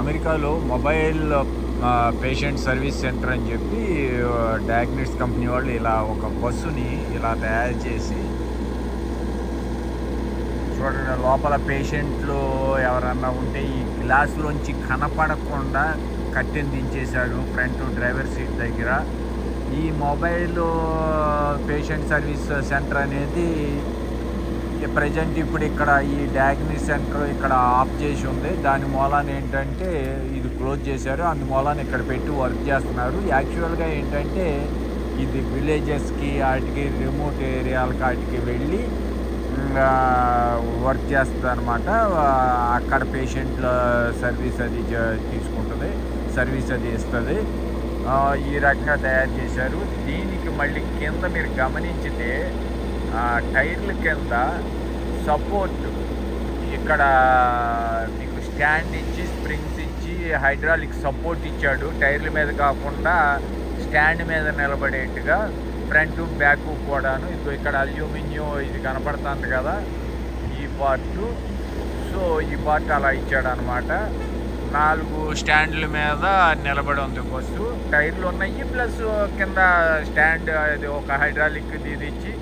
అమెరికాలో mobile patient service centre అని చెప్పి డయాగ్నోస్టిక్స్ కంపెనీ వాళ్ళు ఇలా ఒక బస్సుని ఇలా తయారు చేసి, చూడండి లోపల పేషెంట్లు ఎవరన్నా ఉంటే ఈ గ్లాసులోంచి కనపడకుండా కట్టెని దించేశాడు ఫ్రంట్ డ్రైవర్ సీట్ దగ్గర. ఈ మొబైల్ పేషెంట్ సర్వీస్ సెంటర్ అనేది ప్రజెంట్ ఇప్పుడు ఇక్కడ ఈ డయాగ్నోస్టిక్ సెంటర్ ఇక్కడ ఆఫ్ చేసి ఉంది. దాని మూలాన ఏంటంటే ఇది క్లోజ్ చేశారు. అందుమూలాన ఇక్కడ పెట్టి వర్క్ చేస్తున్నారు. యాక్చువల్గా ఏంటంటే ఇది విలేజెస్కి వాటికి రిమోట్ ఏరియాలకి వాటికి వెళ్ళి వర్క్ చేస్తుంది అనమాట. అక్కడ పేషెంట్ల సర్వీస్ అది తీసుకుంటుంది, సర్వీస్ అది ఇస్తుంది. ఈ రకంగా తయారు చేశారు. దీనికి మళ్ళీ కింద మీరు గమనించితే టైర్ల కింద సపోర్ట్ ఇక్కడ మీకు స్టాండ్ ఇచ్చి స్ప్రింగ్స్ ఇచ్చి హైడ్రాలిక్ సపోర్ట్ ఇచ్చాడు. టైర్ల మీద కాకుండా స్టాండ్ మీద నిలబడేట్టుగా ఫ్రంట్ బ్యాక్ కూడాను. ఇక్కడ అల్యూమినియం ఇది కనపడుతుంది కదా ఈ పార్టు. సో ఈ పార్ట్ అలా ఇచ్చాడు అనమాట. 4 స్టాండ్ల మీద నిలబడి ఉంది బస్సు. టైర్లు ఉన్నాయి, ప్లస్ కింద స్టాండ్ అది ఒక హైడ్రాలిక్ ఇది ఇచ్చి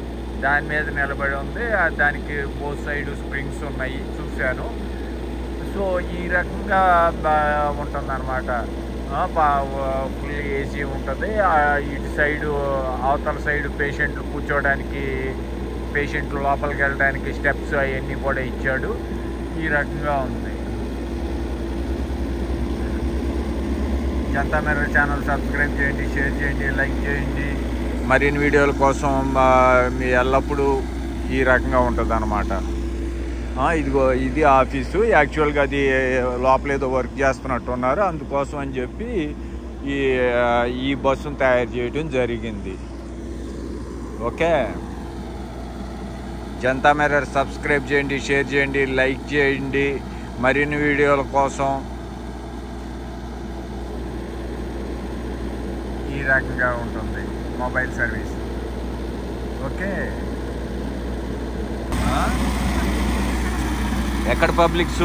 దాని మీద నిలబడి ఉంది. దానికి బోత్ సైడ్ స్ప్రింగ్స్ ఉన్నాయి, చూశాను. సో ఈ రకంగా ఉంటుంది అనమాట. ఫుల్ ఏసీ ఉంటుంది. ఇటు సైడు అవతల సైడు పేషెంట్లు కూర్చోవడానికి, పేషెంట్లు లోపలికి వెళ్ళడానికి స్టెప్స్ అవన్నీ కూడా ఇచ్చాడు. ఈ రకంగా ఉంది. జనతా మిర్రర్ ఛానల్ సబ్స్క్రైబ్ చేయండి, షేర్ చేయండి, లైక్ చేయండి. మరిన్ని వీడియోల కోసం మీ ఎల్లప్పుడూ ఈ రకంగా ఉంటుంది అన్నమాట. ఇదిగో ఇది ఆఫీసు. యాక్చువల్గా అది లోపల ఏదో వర్క్ చేస్తున్నట్టు ఉన్నారు. అందుకోసం అని చెప్పి ఈ బస్సును తయారు చేయడం జరిగింది. ఓకే, జనతా మిర్రర్ సబ్స్క్రైబ్ చేయండి, షేర్ చేయండి, లైక్ చేయండి. మరిన్ని వీడియోల కోసం ఈ రకంగా ఉంటుంది మొబైల్ సర్వీస్. ఓకే, ఎక్కడ పబ్లిక్స్